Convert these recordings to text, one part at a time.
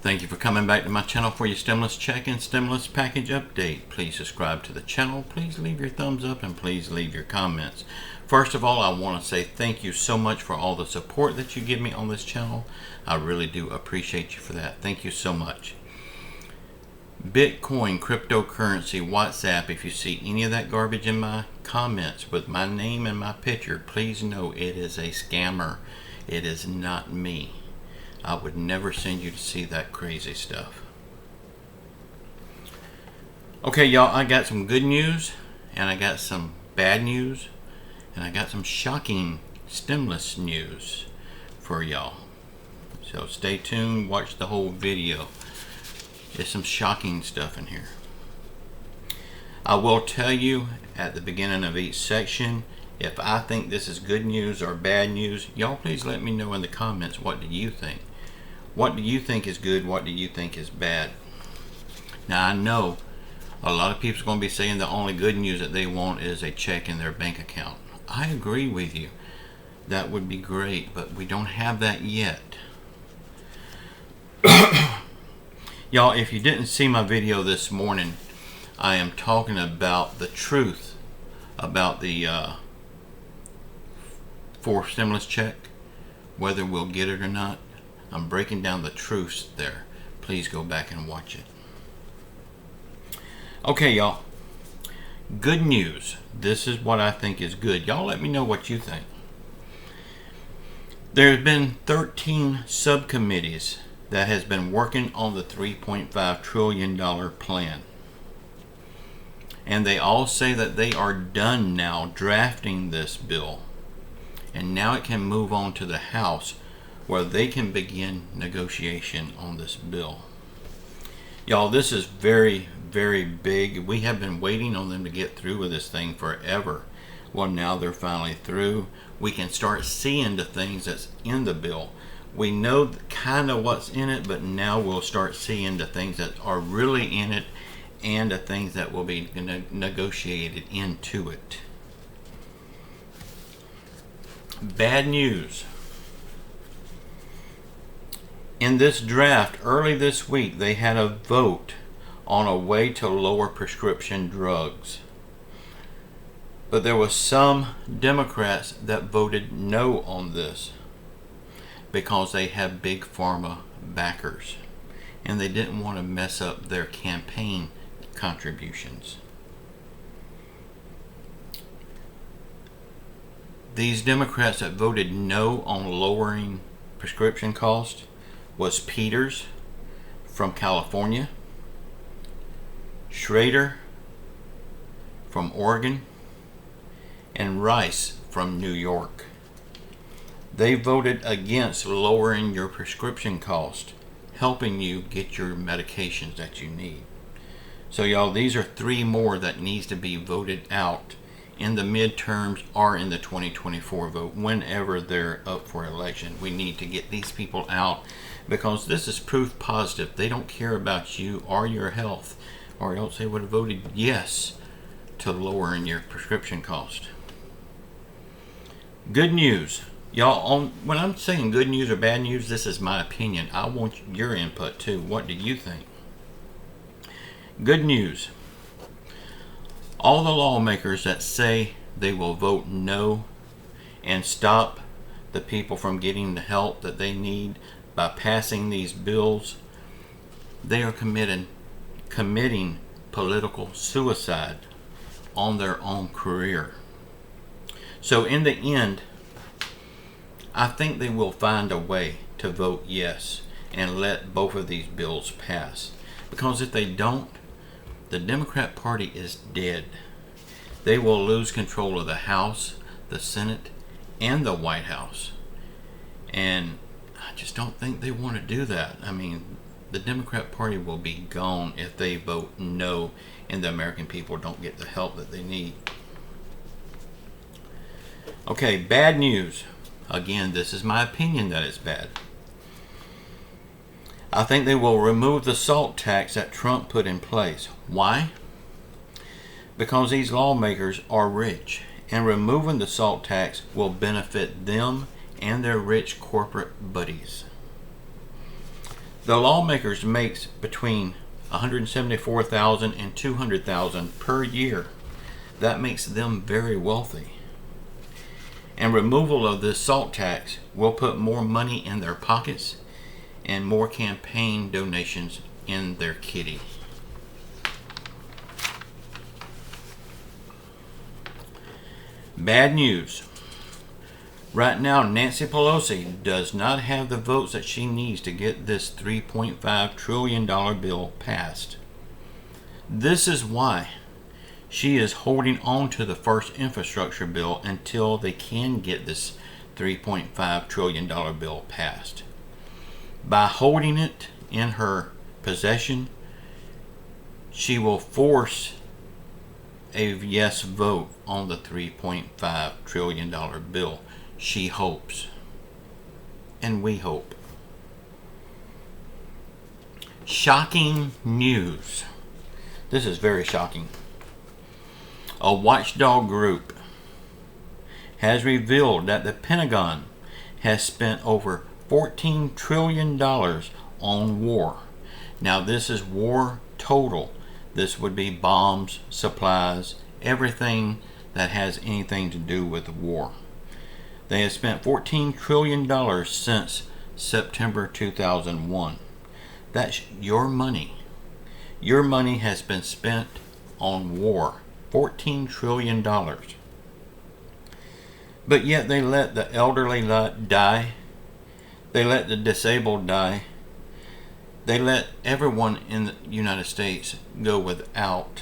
Thank you for coming back to my channel for your stimulus check and stimulus package update. Please subscribe to the channel, please leave your thumbs up, and please leave your comments. First of all, I want to say thank you so much for all the support that you give me on this channel. I really do appreciate you for that. Thank you so much. Bitcoin, cryptocurrency, WhatsApp, if you see any of that garbage in my comments with my name and my picture, please know it is a scammer. It is not me. I would never send you to see that crazy stuff. Okay, y'all, I got some good news, and I got some bad news, and I got some shocking stimulus news for y'all. So stay tuned, watch the whole video. There's some shocking stuff in here. I will tell you at the beginning of each section, if I think this is good news or bad news, y'all please let me know in the comments, what do you think? What do you think is good? What do you think is bad? Now, I know a lot of people are going to be saying the only good news that they want is a check in their bank account. I agree with you. That would be great, but we don't have that yet. Y'all, if you didn't see my video this morning, I am talking about the truth about the fourth stimulus check, whether we'll get it or not. I'm breaking down the truths there. Please go back and watch it. Okay, y'all. Good news. This is what I think is good. Y'all let me know what you think. There have been 13 subcommittees that has been working on the $3.5 trillion plan. And they all say that they are done now drafting this bill. And now it can move on to the House, where they can begin negotiation on this bill. Y'all, this is very, very big. We have been waiting on them to get through with this thing forever. Well, now they're finally through. We can start seeing the things that's in the bill. We know kind of what's in it, but now we'll start seeing the things that are really in it and the things that will be negotiated into it. Bad news. In this draft, early this week, they had a vote on a way to lower prescription drugs. But there was some Democrats that voted no on this because they have big pharma backers and they didn't want to mess up their campaign contributions. These Democrats that voted no on lowering prescription costs was Peters from California, Schrader from Oregon, and Rice from New York. They voted against lowering your prescription cost, helping you get your medications that you need. So y'all, these are 3 more that needs to be voted out in the midterms or in the 2024 vote, whenever they're up for election. We need to get these people out, because this is proof positive. They don't care about you or your health, or else they would have voted yes to lowering your prescription cost. Good news. Y'all, when I'm saying good news or bad news, this is my opinion. I want your input too. What do you think? Good news. All the lawmakers that say they will vote no and stop the people from getting the help that they need by passing these bills, they are committing political suicide on their own career. So in the end, I think they will find a way to vote yes and let both of these bills pass. Because if they don't, the Democrat Party is dead. They will lose control of the House, the Senate, and the White House. And I just don't think they want to do that. I mean, the Democrat Party will be gone if they vote no and the American people don't get the help that they need. Okay, bad news. Again, this is my opinion that it's bad. I think they will remove the SALT tax that Trump put in place. Why? Because these lawmakers are rich, and removing the SALT tax will benefit them and their rich corporate buddies. The lawmakers makes between $174,000 and $200,000 per year. That makes them very wealthy. And removal of this salt tax will put more money in their pockets and more campaign donations in their kitty. Bad news. Right now, Nancy Pelosi does not have the votes that she needs to get this $3.5 trillion bill passed. This is why she is holding on to the first infrastructure bill until they can get this $3.5 trillion bill passed. By holding it in her possession, she will force a yes vote on the $3.5 trillion bill. She hopes. And we hope. Shocking news. This is very shocking. A watchdog group has revealed that the Pentagon has spent over $14 trillion on war. Now this is war total. This would be bombs, supplies, everything that has anything to do with war. They have spent $14 trillion since September 2001. That's your money. Your money has been spent on war. $14 trillion. But yet they let the elderly die. They let the disabled die. They let everyone in the United States go without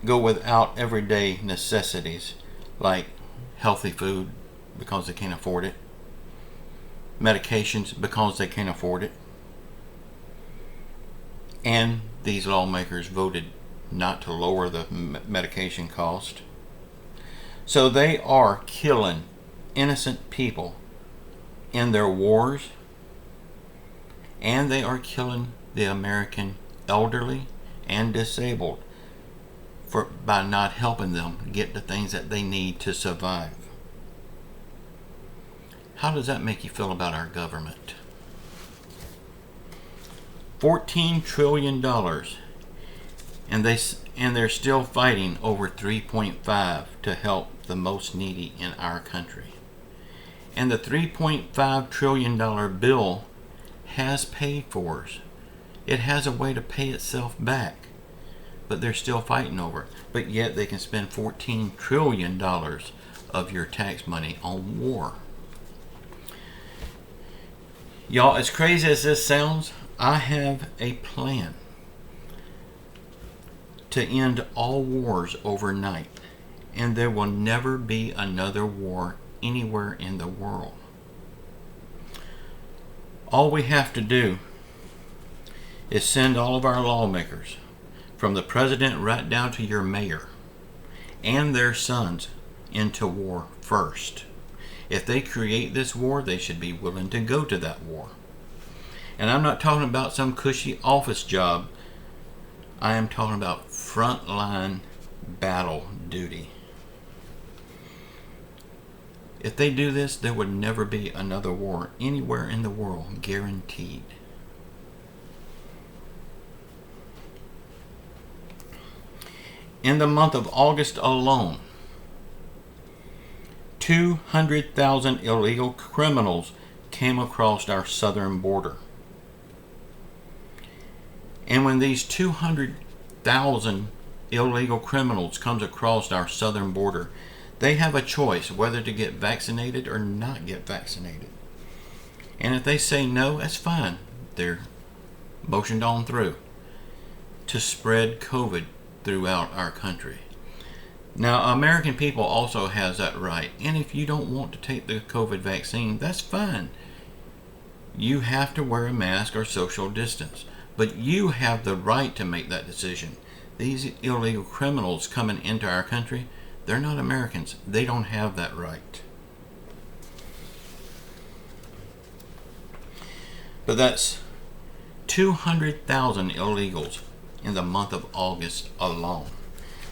everyday necessities like healthy food because they can't afford it, medications because they can't afford it, and these lawmakers voted not to lower the medication cost. So they are killing innocent people in their wars, and they are killing the American elderly and disabled by not helping them get the things that they need to survive. How does that make you feel about our government? $14 trillion, and they're still fighting over 3.5 to help the most needy in our country. And the $3.5 trillion bill has paid for us. It has a way to pay itself back. But they're still fighting over it. But yet they can spend $14 trillion of your tax money on war. Y'all, as crazy as this sounds, I have a plan to end all wars overnight. And there will never be another war anywhere in the world. All we have to do is send all of our lawmakers, from the president right down to your mayor, and their sons, into war first. If they create this war, they should be willing to go to that war. And I'm not talking about some cushy office job. I am talking about frontline battle duty. If they do this, there would never be another war anywhere in the world, guaranteed. In the month of August alone, 200,000 illegal criminals came across our southern border. And when these 200,000 illegal criminals comes across our southern border, they have a choice whether to get vaccinated or not get vaccinated. And if they say no, that's fine. They're motioned on through to spread COVID throughout our country. Now, American people also has that right. And if you don't want to take the COVID vaccine, that's fine. You have to wear a mask or social distance. But you have the right to make that decision. These illegal criminals coming into our country, they're not Americans. They don't have that right. But that's 200,000 illegals in the month of August alone.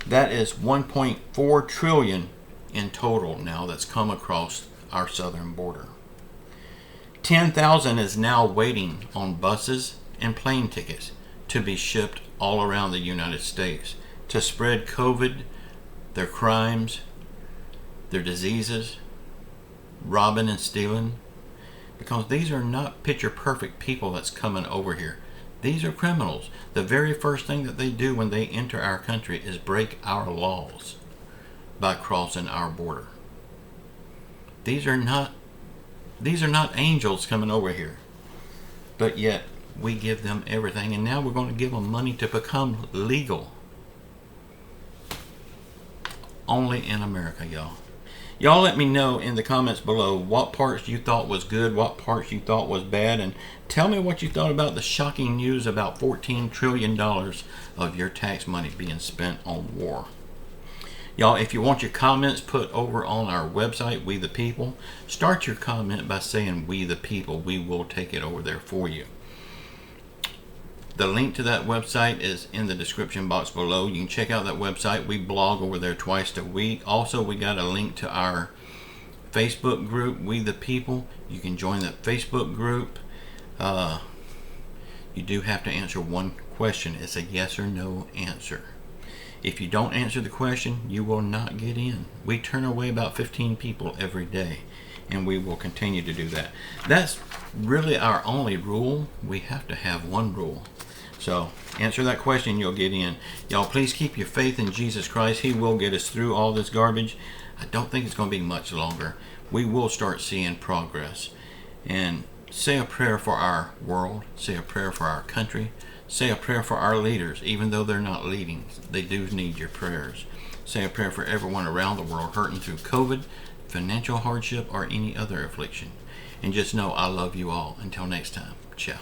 That is 1.4 trillion in total now that's come across our southern border. 10,000 is now waiting on buses and plane tickets to be shipped all around the United States to spread COVID, their crimes, their diseases, robbing and stealing, because these are not picture perfect people that's coming over here. These are criminals. The very first thing that they do when they enter our country is break our laws by crossing our border. These are not angels coming over here, but yet we give them everything, and now we're going to give them money to become legal. Only in America, y'all. Y'all let me know in the comments below what parts you thought was good, what parts you thought was bad, and tell me what you thought about the shocking news about $14 trillion of your tax money being spent on war. Y'all, if you want your comments put over on our website, We the People, start your comment by saying We the People. We will take it over there for you. The link to that website is in the description box below. You can check out that website. We blog over there twice a week. Also, we got a link to our Facebook group, We the People. You can join that Facebook group. You do have to answer one question. It's a yes or no answer. If you don't answer the question, you will not get in. We turn away about 15 people every day, and we will continue to do that. That's really our only rule. We have to have one rule. So answer that question, you'll get in. Y'all, please keep your faith in Jesus Christ. He will get us through all this garbage. I don't think it's going to be much longer. We will start seeing progress. And say a prayer for our world. Say a prayer for our country. Say a prayer for our leaders, even though they're not leading. They do need your prayers. Say a prayer for everyone around the world hurting through COVID, financial hardship, or any other affliction. And just know I love you all. Until next time, ciao.